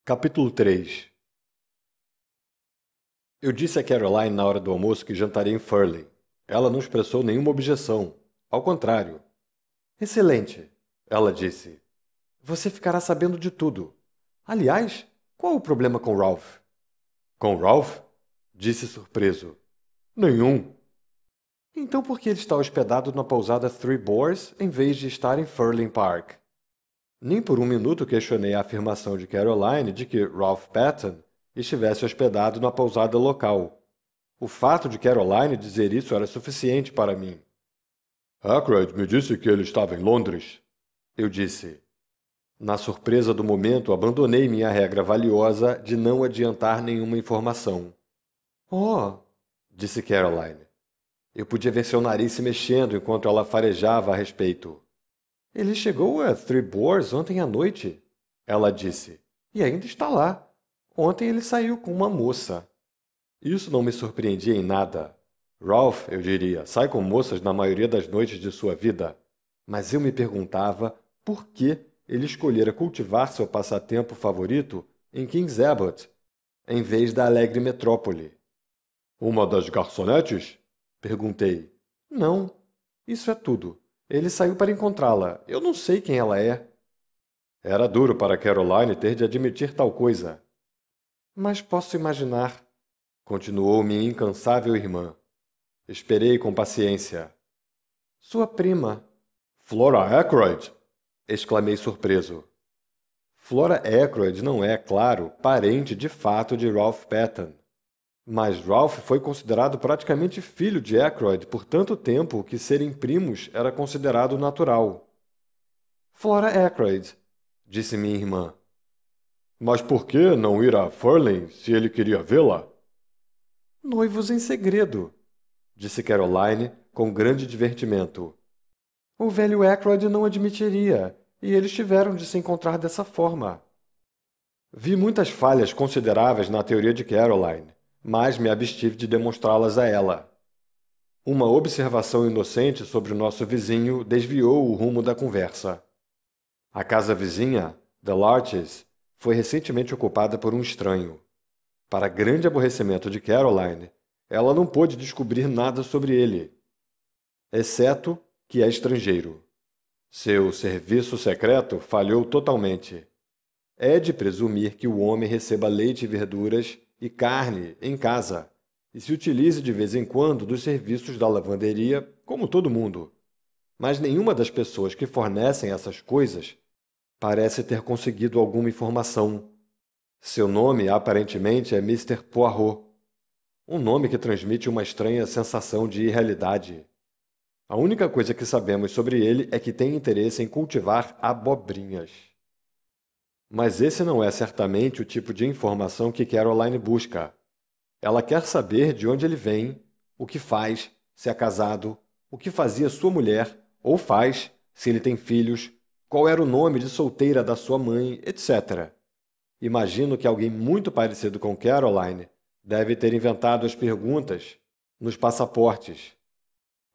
Capítulo 3. Eu disse a Caroline na hora do almoço que jantaria em Furley. Ela não expressou nenhuma objeção. Ao contrário. Excelente, ela disse. Você ficará sabendo de tudo. Aliás, qual o problema com Ralph? Com Ralph? Disse surpreso. Nenhum. Então por que ele está hospedado na pousada Three Boars em vez de estar em Furley Park? Nem por um minuto questionei a afirmação de Caroline de que Ralph Patton estivesse hospedado na pousada local. O fato de Caroline dizer isso era suficiente para mim. Ackroyd me disse que ele estava em Londres. Eu disse. Na surpresa do momento, abandonei minha regra valiosa de não adiantar nenhuma informação. Oh, disse Caroline. Eu podia ver seu nariz se mexendo enquanto ela farejava a respeito. Ele chegou a Three Boars ontem à noite, ela disse, e ainda está lá. Ontem ele saiu com uma moça. Isso não me surpreendia em nada. Ralph, eu diria, sai com moças na maioria das noites de sua vida. Mas eu me perguntava por que ele escolhera cultivar seu passatempo favorito em King's Abbot, em vez da alegre metrópole. Uma das garçonetes? Perguntei. Não, isso é tudo. Ele saiu para encontrá-la. Eu não sei quem ela é. Era duro para Caroline ter de admitir tal coisa. Mas posso imaginar, continuou minha incansável irmã. Esperei com paciência. Sua prima. Flora Ackroyd? Exclamei surpreso. Flora Ackroyd não é, claro, parente de fato de Ralph Patton. Mas Ralph foi considerado praticamente filho de Ackroyd por tanto tempo que serem primos era considerado natural. Flora Ackroyd, disse minha irmã. Mas por que não ir a Furley se ele queria vê-la? Noivos em segredo, disse Caroline com grande divertimento. O velho Ackroyd não admitiria, e eles tiveram de se encontrar dessa forma. Vi muitas falhas consideráveis na teoria de Caroline, mas me abstive de demonstrá-las a ela. Uma observação inocente sobre o nosso vizinho desviou o rumo da conversa. A casa vizinha, The Larches, foi recentemente ocupada por um estranho. Para grande aborrecimento de Caroline, ela não pôde descobrir nada sobre ele, exceto que é estrangeiro. Seu serviço secreto falhou totalmente. É de presumir que o homem receba leite e verduras e carne em casa e se utilize de vez em quando dos serviços da lavanderia, como todo mundo. Mas nenhuma das pessoas que fornecem essas coisas parece ter conseguido alguma informação. Seu nome, aparentemente, é Mr. Poirot, um nome que transmite uma estranha sensação de irrealidade. A única coisa que sabemos sobre ele é que tem interesse em cultivar abobrinhas. Mas esse não é certamente o tipo de informação que Caroline busca. Ela quer saber de onde ele vem, o que faz, se é casado, o que fazia sua mulher, ou faz, se ele tem filhos, qual era o nome de solteira da sua mãe, etc. Imagino que alguém muito parecido com Caroline deve ter inventado as perguntas nos passaportes.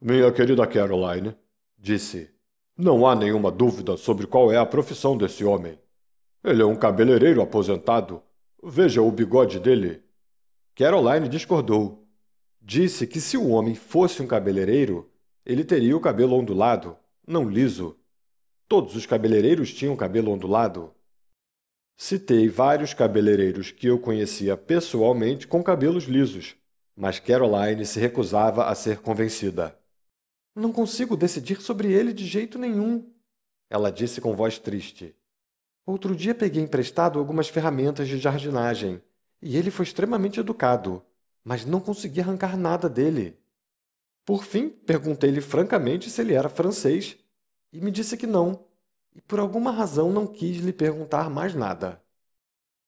Minha querida Caroline, disse, não há nenhuma dúvida sobre qual é a profissão desse homem. Ele é um cabeleireiro aposentado. Veja o bigode dele. Caroline discordou. Disse que se o homem fosse um cabeleireiro, ele teria o cabelo ondulado, não liso. Todos os cabeleireiros tinham cabelo ondulado. Citei vários cabeleireiros que eu conhecia pessoalmente com cabelos lisos, mas Caroline se recusava a ser convencida. Não consigo decidir sobre ele de jeito nenhum, ela disse com voz triste. Outro dia peguei emprestado algumas ferramentas de jardinagem, e ele foi extremamente educado, mas não consegui arrancar nada dele. Por fim, perguntei-lhe francamente se ele era francês, e me disse que não, e por alguma razão não quis lhe perguntar mais nada.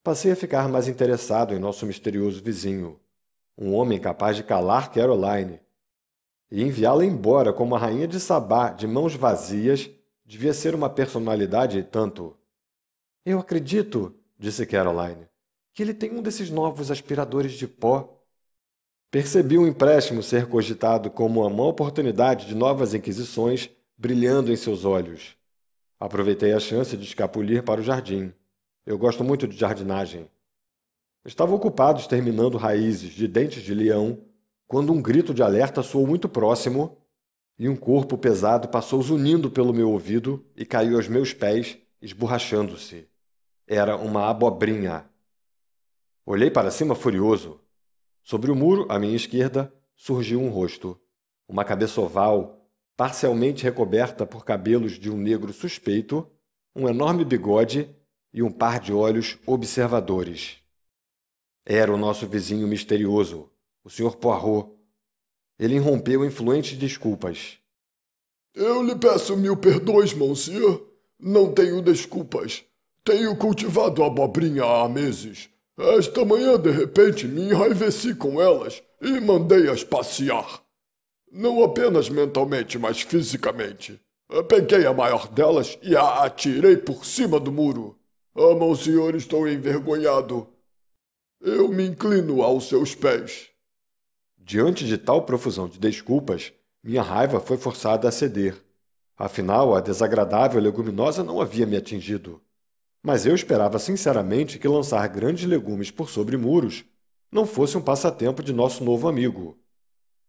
Passei a ficar mais interessado em nosso misterioso vizinho, um homem capaz de calar Caroline, e enviá-la embora como a rainha de Sabá de mãos vazias devia ser uma personalidade e tanto. Eu acredito, disse Caroline, que ele tem um desses novos aspiradores de pó. Percebi um empréstimo ser cogitado como uma oportunidade de novas inquisições brilhando em seus olhos. Aproveitei a chance de escapulir para o jardim. Eu gosto muito de jardinagem. Estava ocupado exterminando raízes de dentes de leão quando um grito de alerta soou muito próximo e um corpo pesado passou zunindo pelo meu ouvido e caiu aos meus pés, esborrachando-se. Era uma abobrinha. Olhei para cima furioso. Sobre o muro, à minha esquerda, surgiu um rosto. Uma cabeça oval, parcialmente recoberta por cabelos de um negro suspeito, um enorme bigode e um par de olhos observadores. Era o nosso vizinho misterioso, o Sr. Poirot. Ele irrompeu em fluentes desculpas. Eu lhe peço 1000 perdões, monsieur. Não tenho desculpas. Tenho cultivado abobrinha há meses. Esta manhã, de repente, me enraiveci com elas e mandei-as passear. Não apenas mentalmente, mas fisicamente. Peguei a maior delas e a atirei por cima do muro. Monsenhor, estou envergonhado. Eu me inclino aos seus pés. Diante de tal profusão de desculpas, minha raiva foi forçada a ceder. Afinal, a desagradável leguminosa não havia me atingido. Mas eu esperava sinceramente que lançar grandes legumes por sobre muros não fosse um passatempo de nosso novo amigo.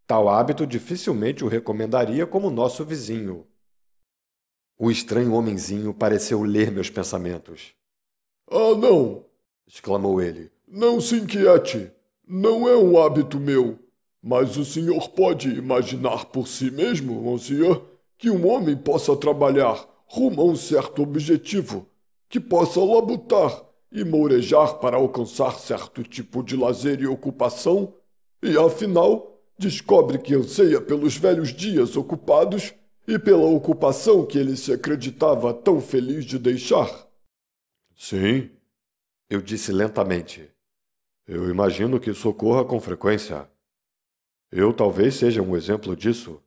Tal hábito dificilmente o recomendaria como nosso vizinho. O estranho homenzinho pareceu ler meus pensamentos. Ah, não! Exclamou ele. Não se inquiete. Não é um hábito meu. Mas o senhor pode imaginar por si mesmo, monsieur, que um homem possa trabalhar rumo a um certo objetivo, que possa labutar e mourejar para alcançar certo tipo de lazer e ocupação, e afinal descobre que anseia pelos velhos dias ocupados e pela ocupação que ele se acreditava tão feliz de deixar? Sim, eu disse lentamente. Eu imagino que isso ocorra com frequência. Eu talvez seja um exemplo disso.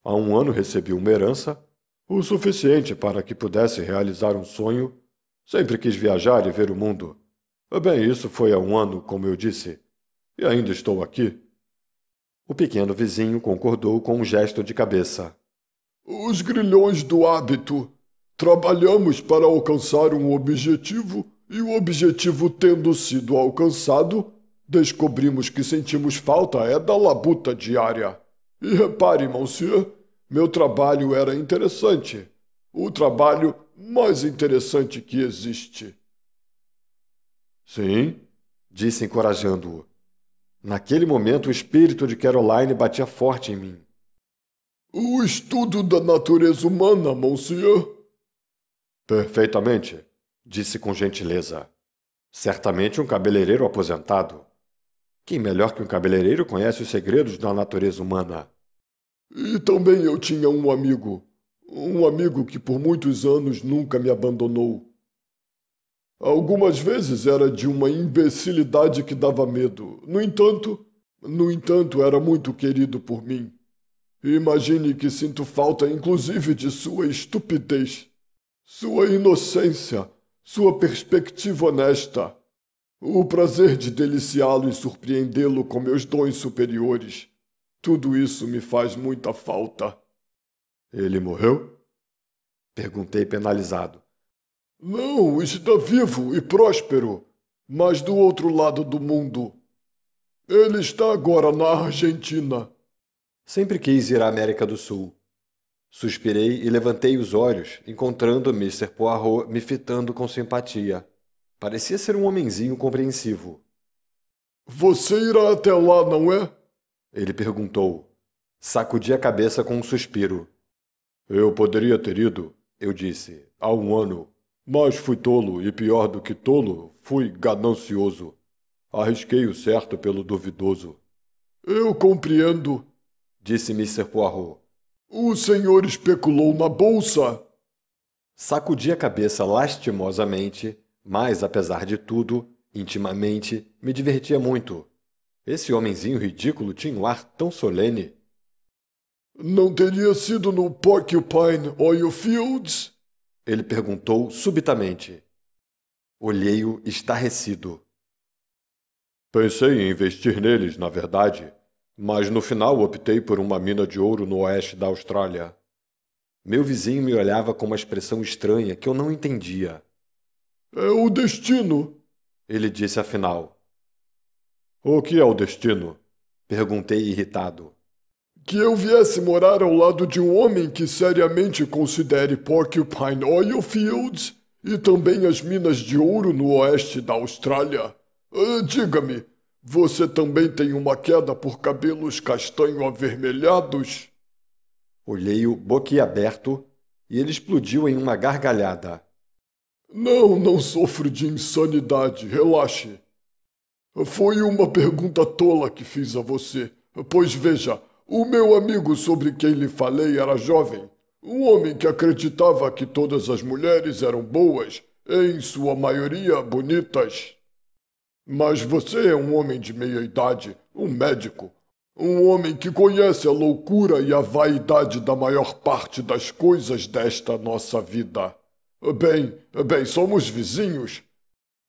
Há um ano recebi uma herança, o suficiente para que pudesse realizar um sonho. Sempre quis viajar e ver o mundo. Bem, isso foi há um ano, como eu disse, e ainda estou aqui. O pequeno vizinho concordou com um gesto de cabeça. Os grilhões do hábito. Trabalhamos para alcançar um objetivo e o objetivo tendo sido alcançado, descobrimos que sentimos falta da labuta diária. E repare, monsieur, meu trabalho era interessante. O trabalho mais interessante que existe. Sim, disse encorajando-o. Naquele momento o espírito de Caroline batia forte em mim. O estudo da natureza humana, monsieur. Perfeitamente, disse com gentileza. Certamente um cabeleireiro aposentado. Quem melhor que um cabeleireiro conhece os segredos da natureza humana? E também eu tinha um amigo que por muitos anos nunca me abandonou. Algumas vezes era de uma imbecilidade que dava medo. No entanto, era muito querido por mim. Imagine que sinto falta inclusive de sua estupidez, sua inocência, sua perspectiva honesta. O prazer de deliciá-lo e surpreendê-lo com meus dons superiores. Tudo isso me faz muita falta. Ele morreu? Perguntei penalizado. Não, está vivo e próspero, mas do outro lado do mundo. Ele está agora na Argentina. Sempre quis ir à América do Sul. Suspirei e levantei os olhos, encontrando Mr. Poirot me fitando com simpatia. Parecia ser um homenzinho compreensivo. Você irá até lá, não é? Ele perguntou. Sacudi a cabeça com um suspiro. Eu poderia ter ido, eu disse, há um ano. Mas fui tolo e, pior do que tolo, fui ganancioso. Arrisquei o certo pelo duvidoso. Eu compreendo, disse Mr. Poirot. O senhor especulou na bolsa? Sacudi a cabeça lastimosamente, mas, apesar de tudo, intimamente, me divertia muito. Esse homenzinho ridículo tinha um ar tão solene. Não teria sido no Porcupine Oil Fields? Ele perguntou subitamente. Olhei-o estarrecido. Pensei em investir neles, na verdade, mas no final optei por uma mina de ouro no oeste da Austrália. Meu vizinho me olhava com uma expressão estranha que eu não entendia. É o destino, ele disse afinal. O que é o destino? Perguntei irritado. que eu viesse morar ao lado de um homem que seriamente considere Porcupine Oil Fields e também as minas de ouro no oeste da Austrália. Diga-me, você também tem uma queda por cabelos castanho-avermelhados? Olhei-o boquiaberto e ele explodiu em uma gargalhada. Não, não sofro de insanidade, relaxe. Foi uma pergunta tola que fiz a você, pois veja, o meu amigo sobre quem lhe falei era jovem, um homem que acreditava que todas as mulheres eram boas, em sua maioria bonitas. Mas você é um homem de meia idade, um médico, um homem que conhece a loucura e a vaidade da maior parte das coisas desta nossa vida. Bem, somos vizinhos.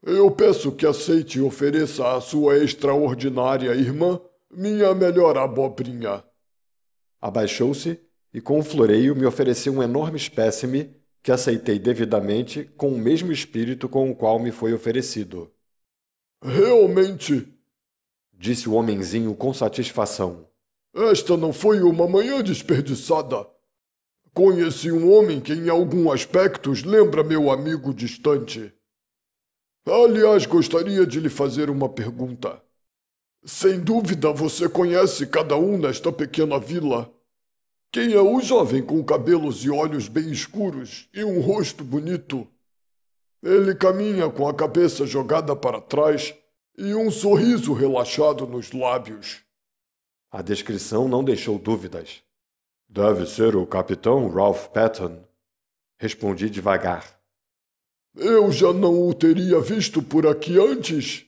Eu peço que aceite e ofereça à sua extraordinária irmã minha melhor abobrinha. Abaixou-se e com um floreio me ofereceu um enorme espécime que aceitei devidamente com o mesmo espírito com o qual me foi oferecido. Realmente, Disse o homenzinho com satisfação. esta não foi uma manhã desperdiçada. Conheci um homem que em alguns aspectos lembra meu amigo distante. Aliás, gostaria de lhe fazer uma pergunta. Sem dúvida você conhece cada um nesta pequena vila. Quem é o jovem com cabelos e olhos bem escuros e um rosto bonito? Ele caminha com a cabeça jogada para trás e um sorriso relaxado nos lábios. A descrição não deixou dúvidas. Deve ser o capitão Ralph Patton. Respondi devagar. Eu já não o teria visto por aqui antes?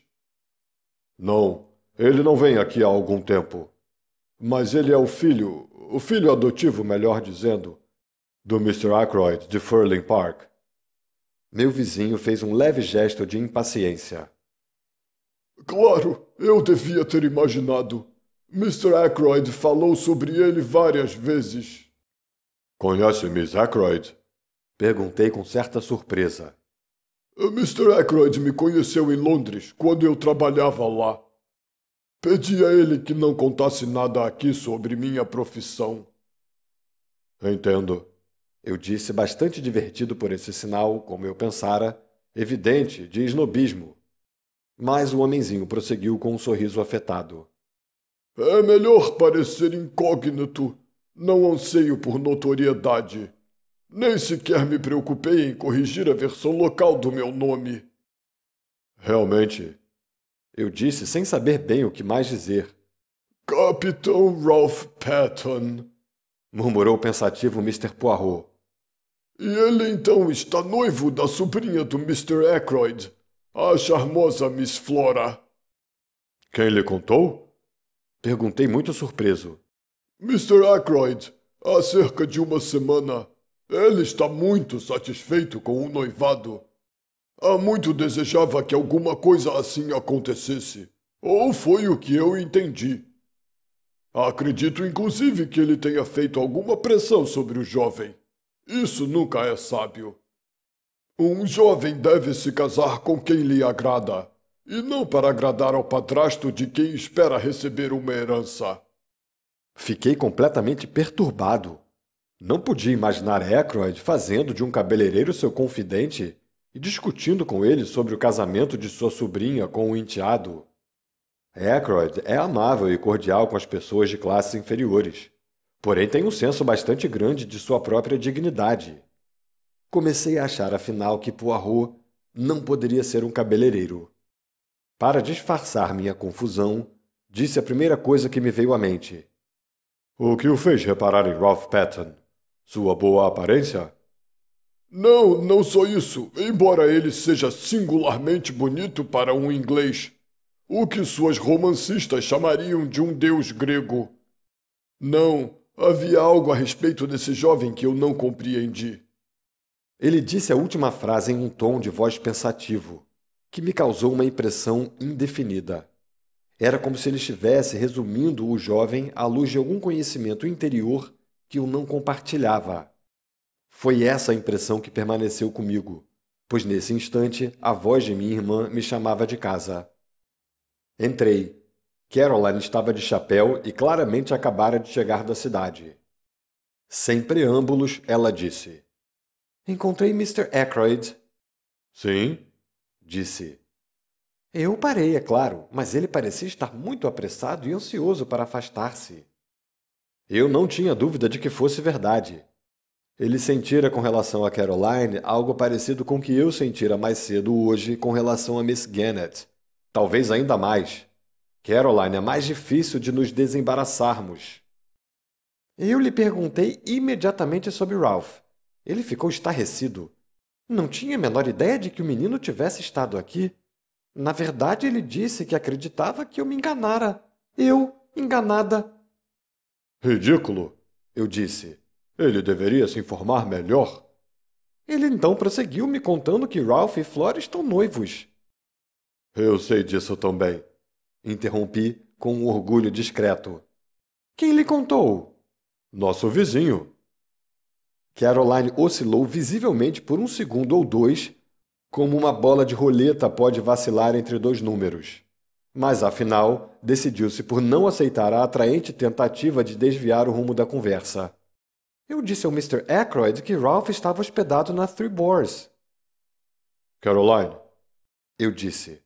Não, ele não vem aqui há algum tempo. Mas ele é o filho adotivo, melhor dizendo, do Mr. Ackroyd de Furling Park. Meu vizinho fez um leve gesto de impaciência. Claro, eu devia ter imaginado. Mr. Ackroyd falou sobre ele várias vezes. Conhece Miss Ackroyd? Perguntei com certa surpresa. Mr. Ackroyd me conheceu em Londres, quando eu trabalhava lá. Pedi a ele que não contasse nada aqui sobre minha profissão. Entendo. Eu disse bastante divertido por esse sinal, como eu pensara, evidente, de snobismo. Mas o homenzinho prosseguiu com um sorriso afetado. É melhor parecer incógnito. Não anseio por notoriedade. Nem sequer me preocupei em corrigir a versão local do meu nome. Realmente, eu disse sem saber bem o que mais dizer. Capitão Ralph Patton. Murmurou pensativo Mr. Poirot. E ele então está noivo da sobrinha do Mr. Ackroyd, a charmosa Miss Flora. Quem lhe contou? Perguntei muito surpreso. Mr. Ackroyd, há cerca de uma semana. Ele está muito satisfeito com o noivado. Há muito desejava que alguma coisa assim acontecesse. Ou foi o que eu entendi. Acredito inclusive que ele tenha feito alguma pressão sobre o jovem. Isso nunca é sábio. Um jovem deve se casar com quem lhe agrada, e não para agradar ao padrasto de quem espera receber uma herança. Fiquei completamente perturbado. Não podia imaginar Ackroyd fazendo de um cabeleireiro seu confidente e discutindo com ele sobre o casamento de sua sobrinha com um enteado. Ackroyd é amável e cordial com as pessoas de classes inferiores, porém tem um senso bastante grande de sua própria dignidade. Comecei a achar, afinal, que Poirot não poderia ser um cabeleireiro. Para disfarçar minha confusão, disse a primeira coisa que me veio à mente. O que o fez reparar em Ralph Patton? Sua boa aparência? Não, não só isso. Embora ele seja singularmente bonito para um inglês, o que suas romancistas chamariam de um deus grego. Não, havia algo a respeito desse jovem que eu não compreendi. Ele disse a última frase em um tom de voz pensativo, que me causou uma impressão indefinida. Era como se ele estivesse resumindo o jovem à luz de algum conhecimento interior que eu não compartilhava. Foi essa a impressão que permaneceu comigo, pois nesse instante a voz de minha irmã me chamava de casa. Entrei. Caroline estava de chapéu e claramente acabara de chegar da cidade. Sem preâmbulos, ela disse: Encontrei Mr. Ackroyd. Sim, disse. Eu parei, é claro, mas ele parecia estar muito apressado e ansioso para afastar-se. Eu não tinha dúvida de que fosse verdade. Ele sentira com relação a Caroline algo parecido com o que eu sentira mais cedo hoje com relação a Miss Gannett. Talvez ainda mais. Caroline é mais difícil de nos desembaraçarmos. Eu lhe perguntei imediatamente sobre Ralph. Ele ficou estarrecido. Não tinha a menor ideia de que o menino tivesse estado aqui. Na verdade, ele disse que acreditava que eu me enganara. Eu, enganada. Ridículo, eu disse. Ele deveria se informar melhor. Ele então prosseguiu me contando que Ralph e Flora estão noivos. Eu sei disso também, interrompi com um orgulho discreto. Quem lhe contou? Nosso vizinho. Caroline oscilou visivelmente por um segundo ou dois, como uma bola de roleta pode vacilar entre dois números. Mas, afinal, decidiu-se por não aceitar a atraente tentativa de desviar o rumo da conversa. Eu disse ao Mr. Ackroyd que Ralph estava hospedado na Three Boars. Caroline, eu disse,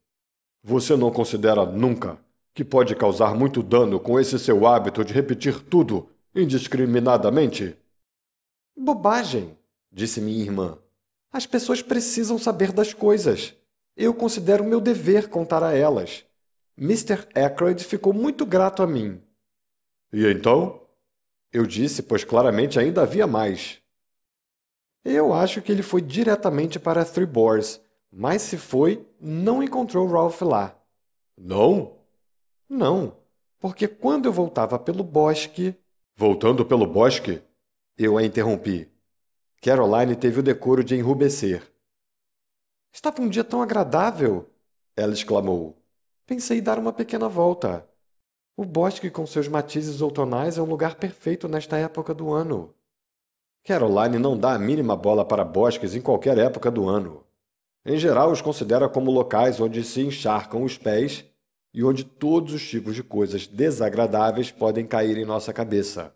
você não considera nunca que pode causar muito dano com esse seu hábito de repetir tudo indiscriminadamente? Bobagem, disse minha irmã. As pessoas precisam saber das coisas. Eu considero meu dever contar a elas. Mr. Ackroyd ficou muito grato a mim. E então? Eu disse, pois claramente ainda havia mais. Eu acho que ele foi diretamente para Three Boars, mas se foi, não encontrou Ralph lá. Não? Não, porque quando eu voltava pelo bosque... Voltando pelo bosque? Eu a interrompi. Caroline teve o decoro de enrubescer. Estava um dia tão agradável, ela exclamou. Pensei em dar uma pequena volta. O bosque com seus matizes outonais é um lugar perfeito nesta época do ano. Caroline não dá a mínima bola para bosques em qualquer época do ano. Em geral, os considera como locais onde se encharcam os pés e onde todos os tipos de coisas desagradáveis podem cair em nossa cabeça.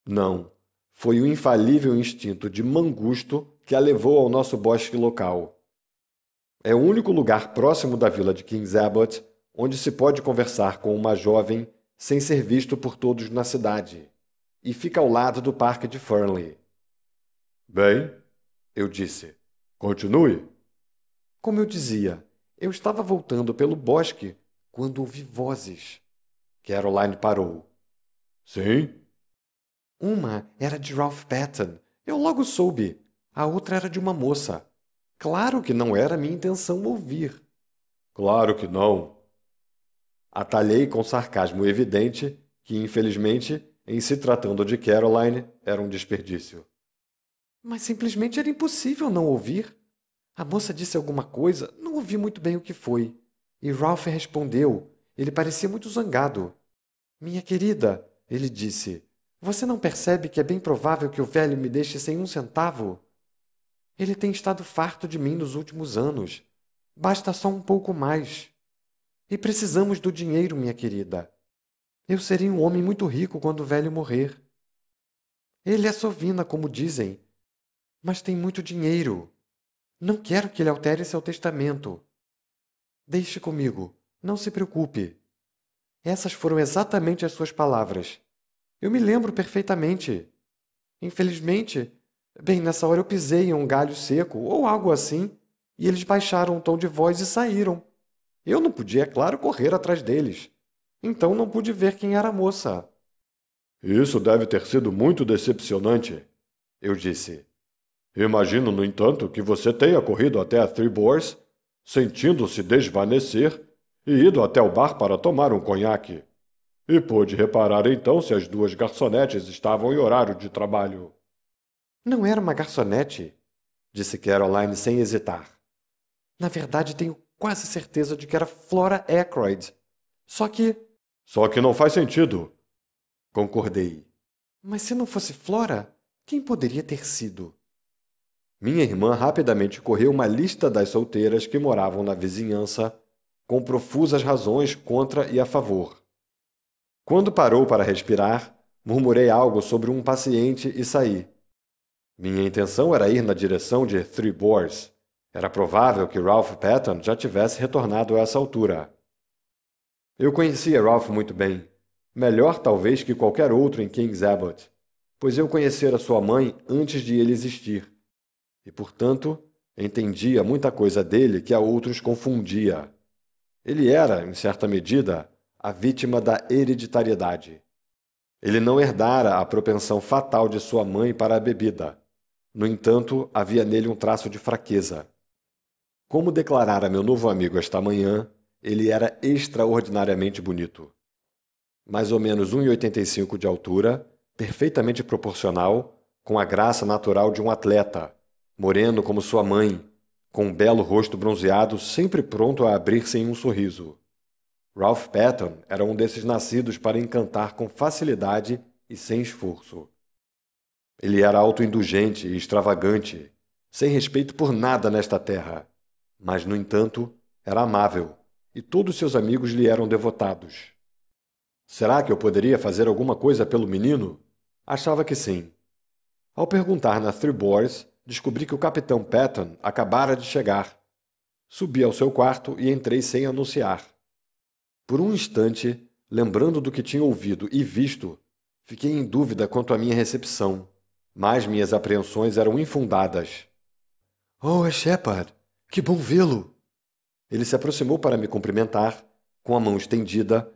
Não, foi o infalível instinto de mangusto que a levou ao nosso bosque local. É o único lugar próximo da vila de King's Abbot onde se pode conversar com uma jovem sem ser visto por todos na cidade, e fica ao lado do parque de Fernley. Bem, eu disse, continue. Como eu dizia, eu estava voltando pelo bosque quando ouvi vozes. Caroline parou. Sim? Uma era de Ralph Patton. Eu logo soube. A outra era de uma moça. Claro que não era minha intenção ouvir. Claro que não. Atalhei com sarcasmo evidente que, infelizmente, em se tratando de Caroline, era um desperdício. Mas simplesmente era impossível não ouvir. A moça disse alguma coisa, não ouvi muito bem o que foi. E Ralph respondeu. Ele parecia muito zangado. Minha querida, ele disse, você não percebe que é bem provável que o velho me deixe sem um centavo? Ele tem estado farto de mim nos últimos anos. Basta só um pouco mais. E precisamos do dinheiro, minha querida. Eu serei um homem muito rico quando o velho morrer. Ele é sovina, como dizem, mas tem muito dinheiro. Não quero que ele altere seu testamento. Deixe comigo, não se preocupe. Essas foram exatamente as suas palavras. Eu me lembro perfeitamente. Infelizmente, bem, nessa hora eu pisei em um galho seco ou algo assim, e eles baixaram o tom de voz e saíram. Eu não podia, é claro, correr atrás deles. Então não pude ver quem era a moça. Isso deve ter sido muito decepcionante, eu disse. Imagino, no entanto, que você tenha corrido até a Three Boars, sentindo-se desvanecer, e ido até o bar para tomar um conhaque. E pôde reparar então se as duas garçonetes estavam em horário de trabalho. Não era uma garçonete, disse Caroline sem hesitar. Na verdade, tenho quase certeza de que era Flora Ackroyd. Só que não faz sentido, concordei. Mas se não fosse Flora, quem poderia ter sido? Minha irmã rapidamente correu uma lista das solteiras que moravam na vizinhança, com profusas razões contra e a favor. Quando parou para respirar, murmurei algo sobre um paciente e saí. Minha intenção era ir na direção de Three Boars. Era provável que Ralph Patton já tivesse retornado a essa altura. Eu conhecia Ralph muito bem, melhor talvez que qualquer outro em Kings Abbot, pois eu conhecera sua mãe antes de ele existir, e, portanto, entendia muita coisa dele que a outros confundia. Ele era, em certa medida, a vítima da hereditariedade. Ele não herdara a propensão fatal de sua mãe para a bebida. No entanto, havia nele um traço de fraqueza. Como declarara meu novo amigo esta manhã, ele era extraordinariamente bonito. Mais ou menos 1,85 de altura, perfeitamente proporcional, com a graça natural de um atleta, moreno como sua mãe, com um belo rosto bronzeado sempre pronto a abrir-se em um sorriso. Ralph Patton era um desses nascidos para encantar com facilidade e sem esforço. Ele era autoindulgente e extravagante, sem respeito por nada nesta terra, mas, no entanto, era amável, e todos seus amigos lhe eram devotados. Será que eu poderia fazer alguma coisa pelo menino? Achava que sim. Ao perguntar na Three Boars, descobri que o capitão Patton acabara de chegar. Subi ao seu quarto e entrei sem anunciar. Por um instante, lembrando do que tinha ouvido e visto, fiquei em dúvida quanto à minha recepção, mas minhas apreensões eram infundadas. — Oh, é Shepard! Que bom vê-lo! Ele se aproximou para me cumprimentar, com a mão estendida,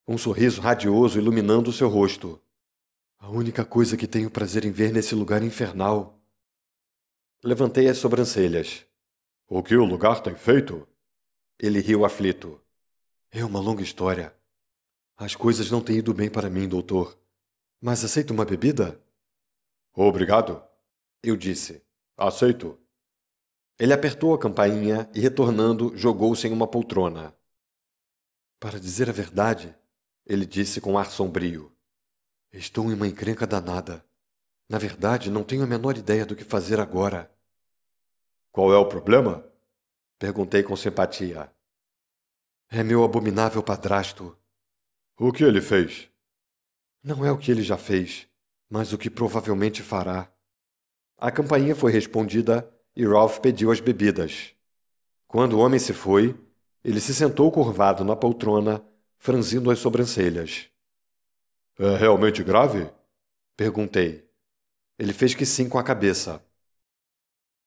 um sorriso radioso iluminando seu rosto. — A única coisa que tenho prazer em ver nesse lugar infernal. Levantei as sobrancelhas. — O que o lugar tem feito? Ele riu aflito. — É uma longa história. As coisas não têm ido bem para mim, doutor. Mas aceita uma bebida? — Obrigado, eu disse. — Aceito. Ele apertou a campainha e, retornando, jogou-se em uma poltrona. — Para dizer a verdade, ele disse com ar sombrio, estou em uma encrenca danada. Na verdade, não tenho a menor ideia do que fazer agora. — Qual é o problema? Perguntei com simpatia. — É meu abominável padrasto. — O que ele fez? — Não é o que ele já fez, mas o que provavelmente fará. A campainha foi respondida e Ralph pediu as bebidas. Quando o homem se foi, ele se sentou curvado na poltrona, franzindo as sobrancelhas. — É realmente grave? Perguntei. Ele fez que sim com a cabeça. —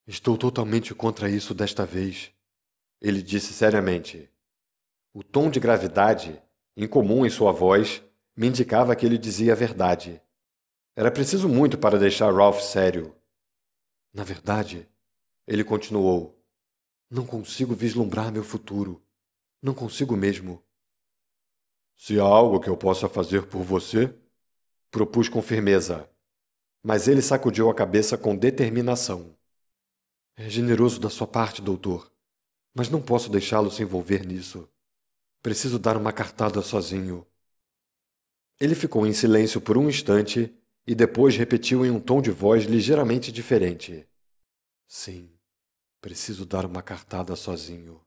Estou totalmente contra isso desta vez, ele disse seriamente. O tom de gravidade, incomum em sua voz, me indicava que ele dizia a verdade. Era preciso muito para deixar Ralph sério. Na verdade, ele continuou, não consigo vislumbrar meu futuro. Não consigo mesmo. Se há algo que eu possa fazer por você, propus com firmeza. Mas ele sacudiu a cabeça com determinação. É generoso da sua parte, doutor, mas não posso deixá-lo se envolver nisso. Preciso dar uma cartada sozinho. Ele ficou em silêncio por um instante e depois repetiu em um tom de voz ligeiramente diferente. Sim, preciso dar uma cartada sozinho.